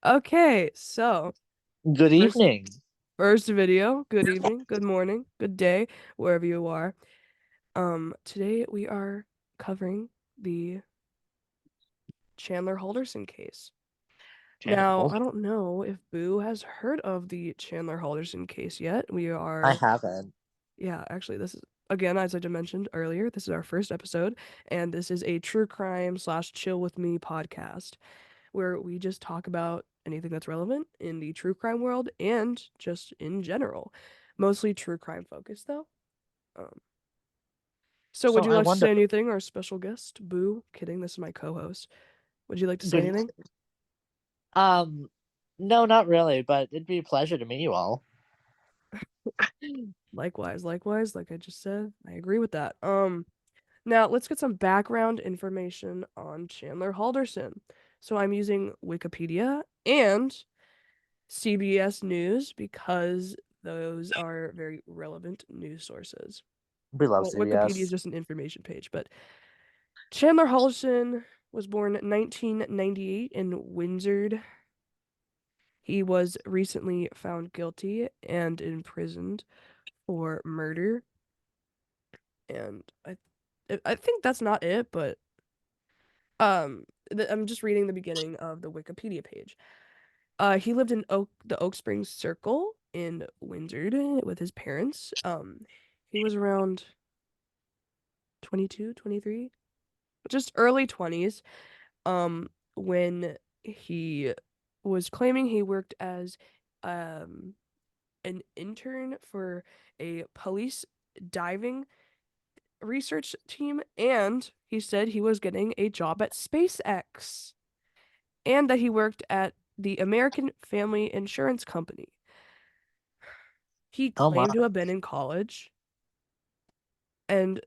Okay, so Good first evening. first video. Good evening, good morning, good day, wherever you are. Today we are covering the Chandler Halderson case. Chandler Now, I Halderson. don't know if Boo has heard of the Chandler Halderson case yet. I haven't. Yeah, actually, this is again, as I just mentioned earlier, this is our first episode, and this is a true crime slash chill with me podcast, where we just talk about anything that's relevant in the true crime world and just in general. Mostly true crime focused, though. Um, so, So would you I like to wonder. say anything, our special guest? Boo, kidding. This is my co-host. Would you like to say Good anything? evening. Um, no, not really, but it'd be a pleasure to meet you all. Likewise, likewise. Like I just said, I agree with that. Now let's get some background information on Chandler Halderson. So I'm using Wikipedia and CBS News because those are very relevant news sources. We love Well, Wikipedia is CBS. just an information page, but Chandler Halderson was born 1998 in Windsor. He was recently found guilty and imprisoned for murder, and I think that's not it, but I'm just reading the beginning of the Wikipedia page. He lived in the Oak Springs Circle in Windsor with his parents. He was around 22, 23, just early 20s, when he was claiming he worked as um, an intern for a police diving research team, and he said he was getting a job at SpaceX, and that he worked at the American Family Insurance Company. He Oh my. claimed to have been in college, and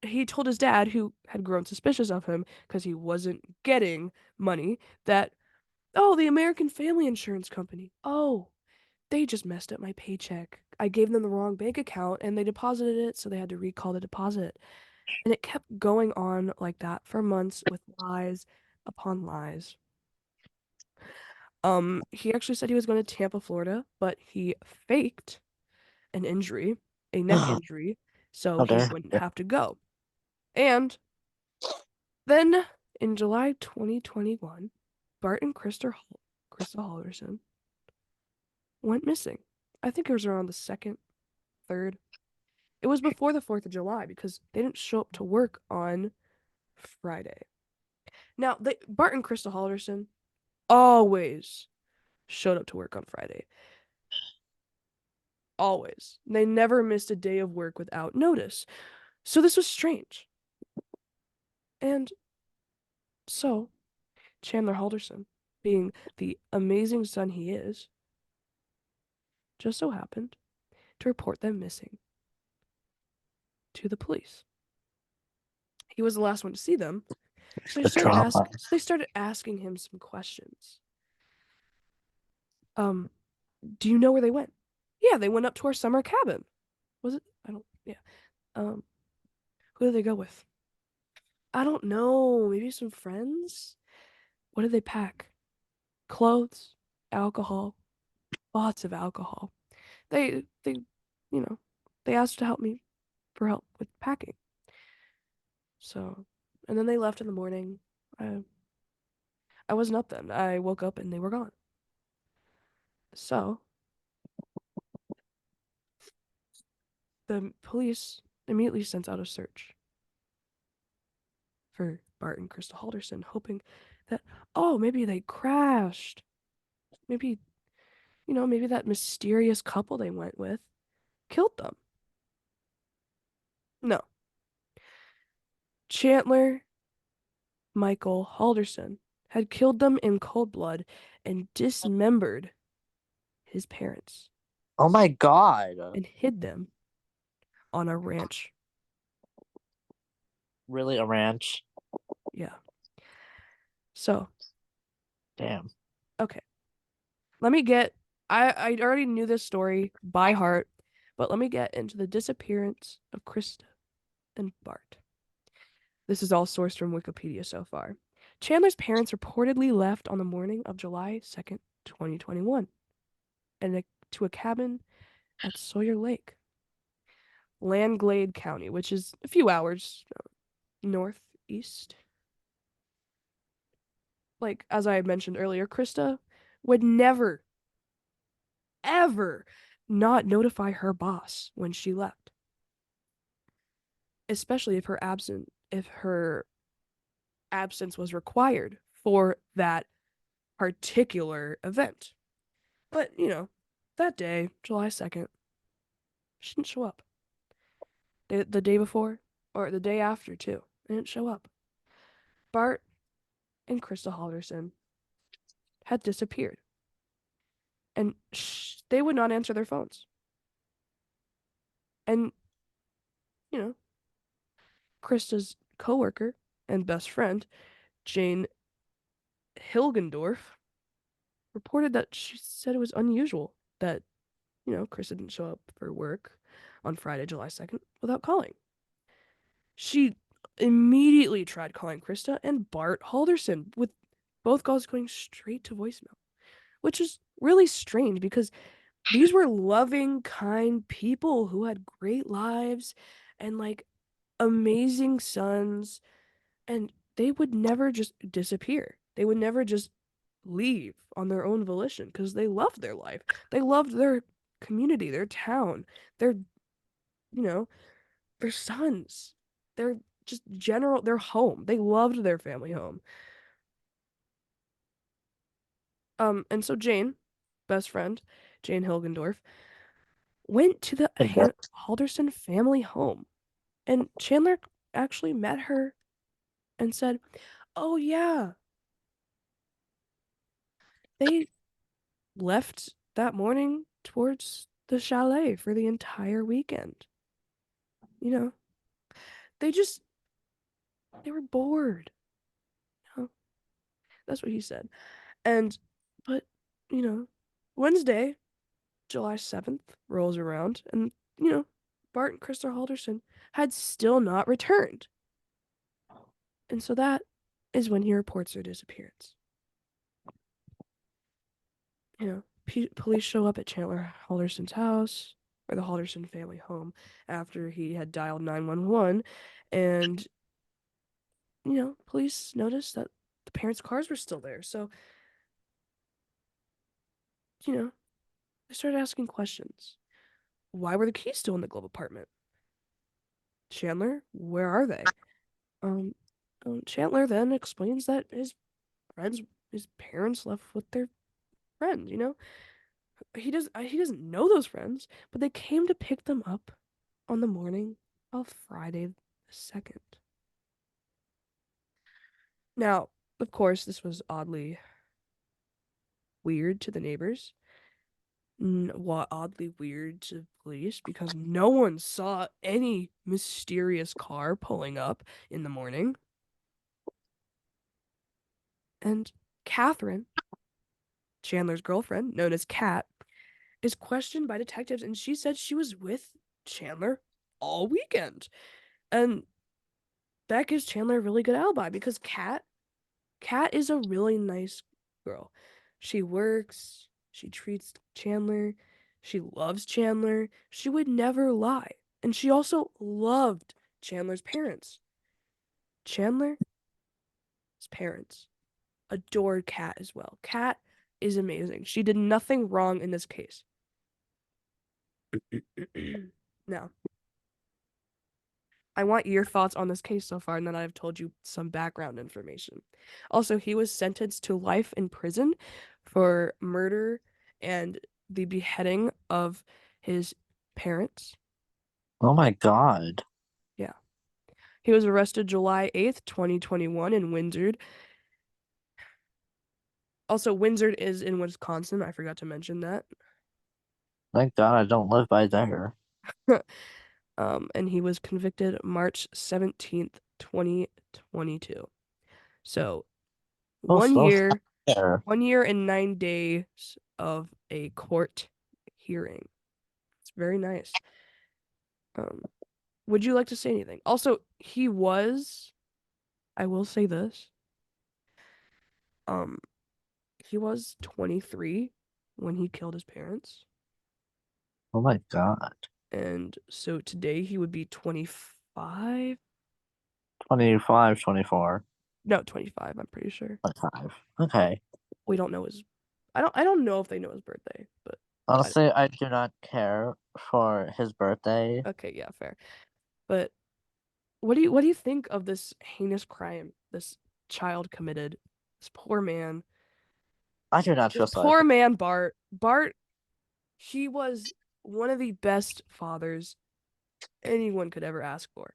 he told his dad, who had grown suspicious of him because he wasn't getting money, that, oh, the American Family Insurance Company. Oh, they just messed up my paycheck. I gave them the wrong bank account and they deposited it, so they had to recall the deposit. And it kept going on like that for months with lies upon lies. He actually said he was going to Tampa, Florida, but he faked an injury, a neck Oh injury, so he dear. wouldn't have to go. And then in July 2021, Bart and Krista Halverson went missing. I think it was around the 2nd, 3rd. It was before the 4th of July because they didn't show up to work on Friday. Now, Bart and Krista Halverson always showed up to work on Friday. Always. They never missed a day of work without notice. So this was strange. And so, Chandler Halderson, being the amazing son he is, just so happened to report them missing to the police. He was the last one to see them, The drama. so they started asking him some questions. Um, do you know where they went? Yeah, they went up to our summer cabin. Was it? I don't. Yeah. Um, who did they go with? I don't know. Maybe some friends. What did they pack? Clothes, alcohol, lots of alcohol. They, you know, they asked to help me for help with packing. So, and then they left in the morning. I I wasn't up then. I woke up and they were gone. So, the police immediately sent out a search for Bart and Krista Halderson, hoping that, oh, maybe they crashed. Maybe, maybe that mysterious couple they went with killed them. No. Chandler Michael Halderson had killed them in cold blood and dismembered his parents Oh my god. and hid them on a ranch. Really a ranch? Yeah. So, Damn. okay. Let me get I already knew this story by heart, but let me get into the disappearance of Krista and Bart. This is all sourced from Wikipedia so far. Chandler's parents reportedly left on the morning of July 2nd, 2021, and to a cabin at Sawyer Lake, Langlade County, which is a few hours northeast. Like, as I mentioned earlier, Krista would never, ever not notify her boss when she left, especially if her absence was required for that particular event. But, that day, July 2nd, she didn't show up. The day before, or the day after, too, they didn't show up. Bart and Krista Halderson had disappeared, and they would not answer their phones. And, you know, Krista's coworker and best friend, Jane Hilgendorf, reported that she said it was unusual that, Krista didn't show up for work on Friday, July 2nd without calling. She immediately tried calling Krista and Bart Halderson, with both calls going straight to voicemail, which is really strange because these were loving, kind people who had great lives and like amazing sons, and they would never just disappear. They would never just leave on their own volition because they loved their life. They loved their community, their town, their, you know, their sons, their their home. They loved their family home. And so Jane, best friend, Jane Hilgendorf, went to the I guess. Halderson family home, and Chandler actually met her and said, "Oh yeah, they left that morning towards the chalet for the entire weekend. You know, they just they were bored." You know? That's what he said. And but, you know, Wednesday, July 7th rolls around, and Bart and Krista Halderson had still not returned. And so that is when he reports their disappearance. Police show up at Chandler Halderson's house, or the Halderson family home, after he had dialed 911, and police noticed that the parents' cars were still there. So, they started asking questions. Why were the keys still in the Glove apartment? Chandler, where are they? Um, Chandler then explains that friends, his parents left with their friends. He doesn't know those friends, but they came to pick them up on the morning of Friday the 2nd. Now, of course, this was oddly weird to the neighbors. What oddly weird to police because no one saw any mysterious car pulling up in the morning. And Catherine, Chandler's girlfriend, known as Kat, is questioned by detectives, and she said she was with Chandler all weekend. And that gives Chandler a really good alibi because Kat is a really nice girl. She works, she treats Chandler, she loves Chandler. She would never lie. And she also loved Chandler's parents. Chandler's parents adored Kat as well. Kat is amazing. She did nothing wrong in this case. Now, I want your thoughts on this case so far, and then I've told you some background information. Also, he was sentenced to life in prison for murder and the beheading of his parents. Oh my God. Yeah. He was arrested July 8th, 2021 in Windsor. Also, Windsor is in Wisconsin. I forgot to mention that. Thank God I don't live by there. And he was convicted March 17th, 2022. So, Oh, one slow year, there. 1 year and 9 days of a court hearing. It's very nice. Um, would you like to say anything? Also, I will say this, Um, he was 23 when he killed his parents, Oh my God. and so today he would be 25. 25, 24, No, 25, I'm pretty sure. 25. Okay. We don't know his I don't know if they know his birthday, but I Honestly, I do not care for his birthday. okay, yeah, fair. But what do you think of this heinous crime this child committed? This poor man. I do not This feel sorry for poor man, Bart. Bart, he was one of the best fathers anyone could ever ask for.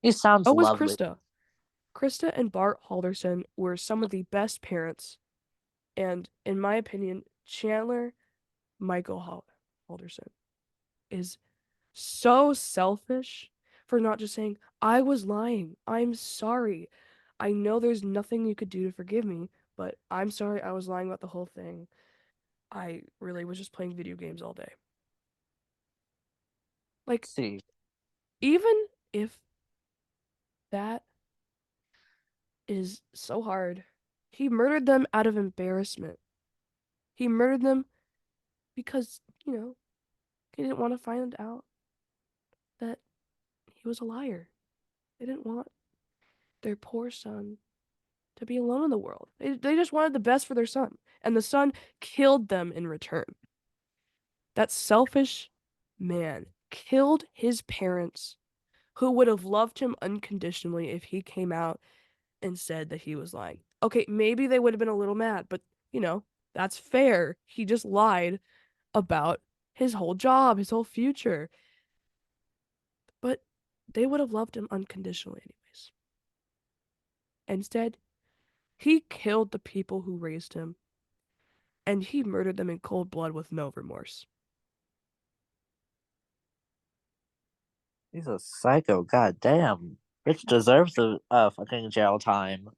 He sounds Oh, was lovely. Krista. Krista and Bart Halderson were some of the best parents, and in my opinion, Chandler Halderson is so selfish for not just saying, I was lying. I'm sorry. I know there's nothing you could do to forgive me, but I'm sorry I was lying about the whole thing. I really was just playing video games all day. Like, See, even if that is so hard, he murdered them out of embarrassment. He murdered them because, he didn't want to find out that he was a liar. They didn't want their poor son to be alone in the world. They just wanted the best for their son, and the son killed them in return. That selfish man killed his parents, who would have loved him unconditionally if he came out and said that he was lying. Okay, maybe they would have been a little mad, but that's fair. He just lied about his whole job, his whole future. But they would have loved him unconditionally anyways. Instead, he killed the people who raised him, and he murdered them in cold blood with no remorse. he's a psycho. God damn. Rich deserves a fucking jail time.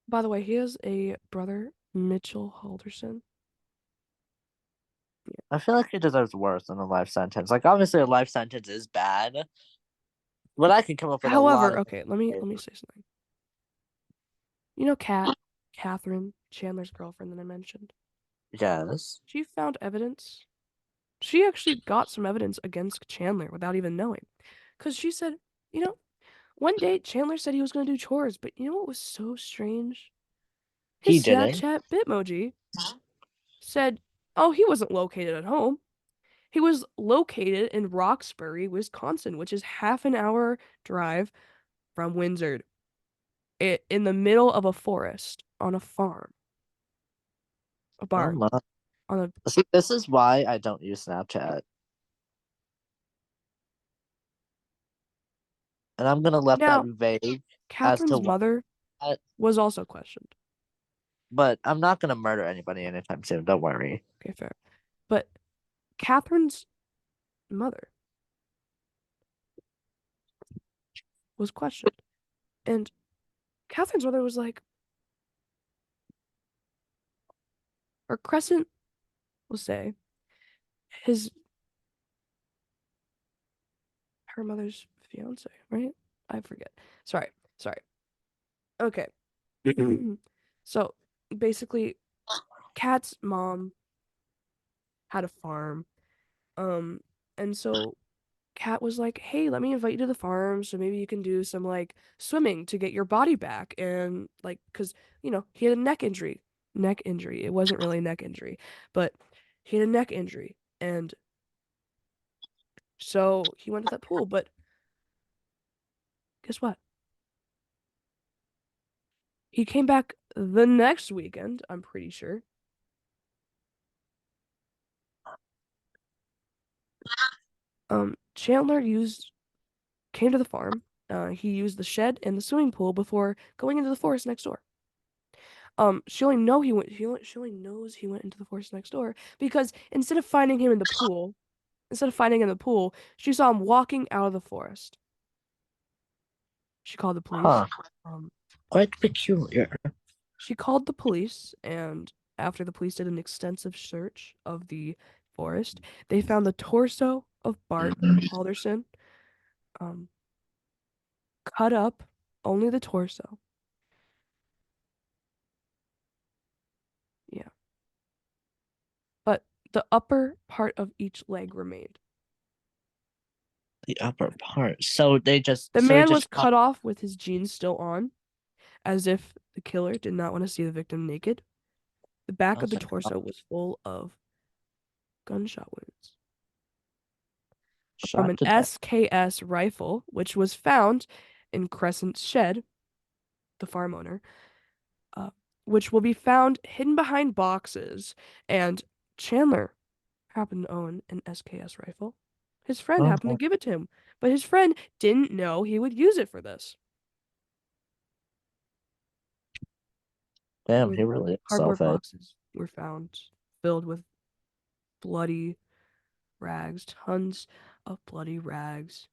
By the way, he has a brother, Mitchell Halderson. I feel like he deserves worse than a life sentence. Like, obviously, a life sentence is bad, but I can come up with a lot However, of okay, let me things. say something. Catherine, Chandler's girlfriend that I mentioned. Yes. She found evidence. She actually got some evidence against Chandler without even knowing. Because she said, you know, one day Chandler said he was going to do chores, but you know what was so strange? His He didn't. Snapchat Bitmoji said, oh, he wasn't located at home. He was located in Roxbury, Wisconsin, which is half an hour drive from Windsor, in the middle of a forest on a farm, a Oh barn, my. on a. See, this is why I don't use Snapchat. And I'm gonna let that Now, vague as to Catherine's why. mother was also questioned. But I'm not gonna murder anybody anytime soon. Don't worry. Okay, fair. But Catherine's mother was questioned. And Catherine's mother was like, or Crescent will say, his her mother's fiance, right? I forget. Sorry, sorry. Okay. So basically, Kat's mom had a farm. Um, and so Kat was like, "Hey, let me invite you to the farm so maybe you can do some like swimming to get your body back." And like, cause he had a neck injury. Neck injury. It wasn't really a neck injury, but he had a neck injury, and so he went to that pool. But guess what? He came back the next weekend. I'm pretty sure. Chandler came to the farm. He used the shed and the swimming pool before going into the forest next door. She only knows he went into the forest next door because instead of finding him in the pool, she saw him walking out of the forest. She called the police. Huh. Um, Quite peculiar. she called the police, and after the police did an extensive search of the forest, they found the torso of Bart Halderson, um, cut up, only the torso, The upper part of each leg remained. The upper part. So they just The so he man was just cut. cut off with his jeans still on, as if the killer did not want to see the victim naked. The back Oh, of the thank God. torso was full of gunshot wounds from Shot an to death. SKS rifle, which was found in Crescent's shed, the farm owner, uh, which will be found hidden behind boxes. And Chandler happened to own an SKS rifle. His friend Oh happened to my- give it to him, but his friend didn't know he would use it for this. damn, Where he really is cardboard selfish. boxes were found filled with bloody rags, tons of bloody rags.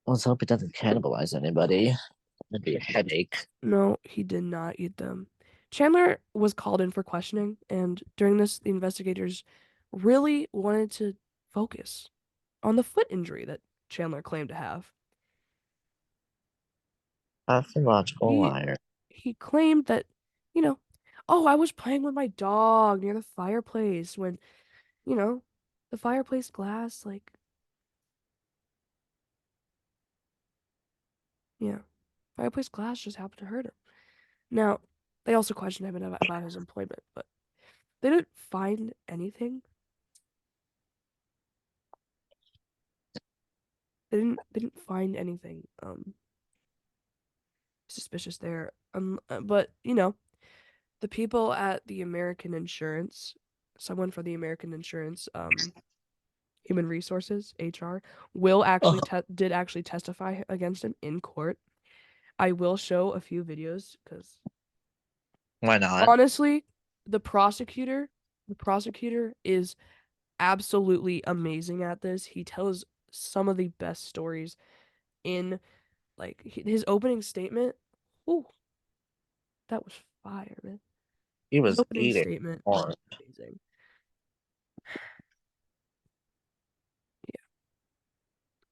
Let's hope he doesn't cannibalize anybody. That'd be a headache. No, he did not eat them. Chandler was called in for questioning, and during this, the investigators really wanted to focus on the foot injury that Chandler claimed to have. Pathological He liar. he claimed that, you know, oh, I was playing with my dog near the fireplace when, you know, the fireplace glass, like, yeah, fireplace glass just happened to hurt him. Now, they also questioned him about his employment, but they didn't find anything. They didn't find anything suspicious there. But the people at the American Insurance, someone for the American Insurance Human Resources HR will Oh, actually did actually testify against him in court. I will show a few videos because why not? honestly, the prosecutor, the prosecutor is absolutely amazing at this. He tells some of the best stories in like his opening statement. Ooh, that was fire, man. He His was opening eating statement was hard. amazing.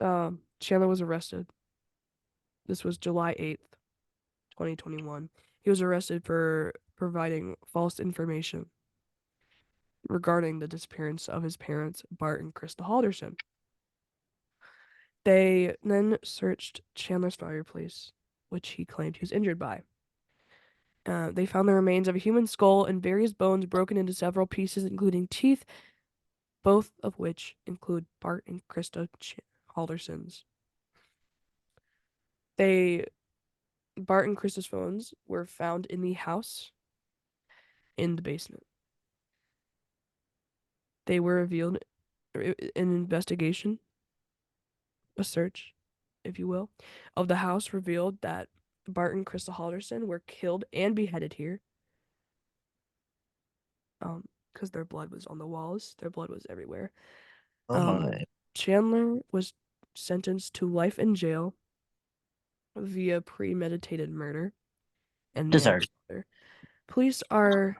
Yeah. Chandler was arrested. This was July 8th, 2021. He was arrested for providing false information regarding the disappearance of his parents, Bart and Krista Halderson. They then searched Chandler's fireplace, which he claimed he was injured by. They found the remains of a human skull and various bones broken into several pieces, including teeth, both of which include Bart and Krista Halderson's. They Bart and Krista's phones were found in the house in the basement. They were revealed an investigation, a search, if you will, of the house revealed that Bart and Krista Halderson were killed and beheaded here. Because their blood was on the walls, their blood was everywhere. Oh Um, my. Chandler was sentenced to life in jail via premeditated murder and Deserved. manslaughter. Police are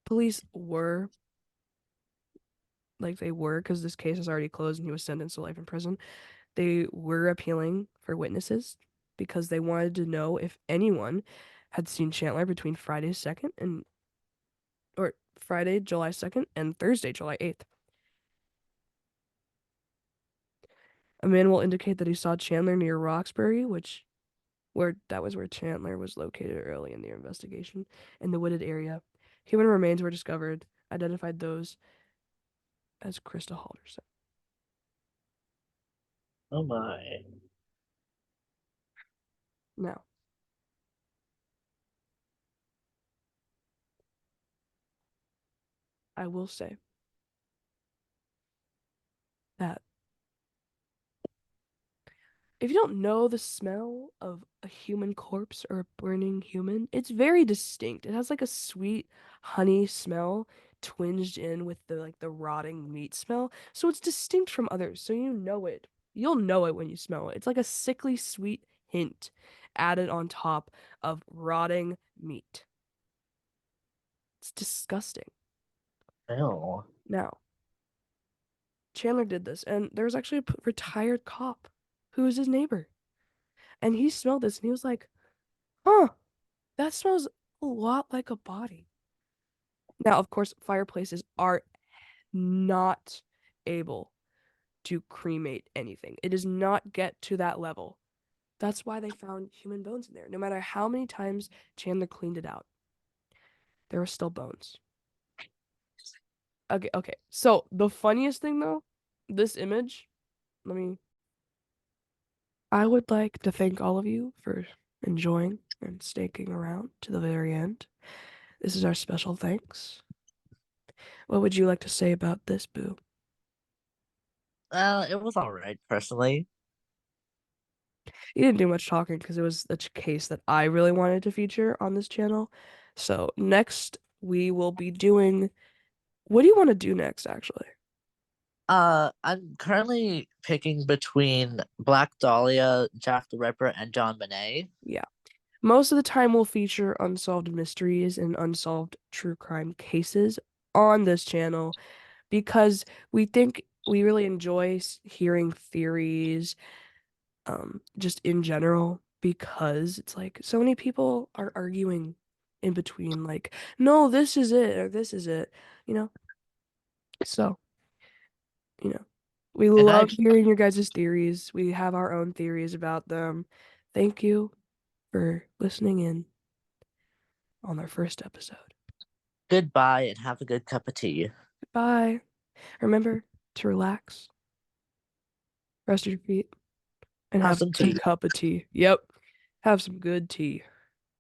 police were like they were because this case is already closed and he was sentenced to life in prison. They were appealing for witnesses because they wanted to know if anyone had seen Chandler between Friday 2nd and or Friday, July 2nd and Thursday, July 8th. A man will indicate that he saw Chandler near Roxbury, which where that was where Chandler was located early in the investigation, in the wooded area. Human remains were discovered, identified those as Krista Halderson. Oh my. Now, I will say that if you don't know the smell of a human corpse or a burning human, it's very distinct. It has like a sweet honey smell twinged in with the rotting meat smell. So it's distinct from others. So you know it. You'll know it when you smell it. It's like a sickly sweet hint added on top of rotting meat. It's disgusting. Ew. Now, Chandler did this, and there was actually a retired cop who was his neighbor. And he smelled this and he was like, huh, that smells a lot like a body. Now, of course, fireplaces are not able to cremate anything. It does not get to that level. That's why they found human bones in there. No matter how many times Chandler cleaned it out, there were still bones. Okay, okay. So the funniest thing though, this image, let me I would like to thank all of you for enjoying and sticking around to the very end. This is our special thanks. What would you like to say about this, Boo? It was all right personally. You didn't do much talking because it was a case that I really wanted to feature on this channel. So next we will be doing. What do you want to do next, actually? I'm currently picking between Black Dahlia, Jack the Ripper, and John Bonet. Yeah. Most of the time we'll feature unsolved mysteries and unsolved true crime cases on this channel because we think we really enjoy hearing theories, just in general, because it's like so many people are arguing in between, like, no, this is it or this is it, you know? So, you know, we And I love hearing your guys' theories. We have our own theories about them. Thank you for listening in on our first episode. goodbye and have a good cup of tea. Bye. Remember to relax, rest your feet, and Have have a some good tea. cup of tea. Yep. Have some good tea.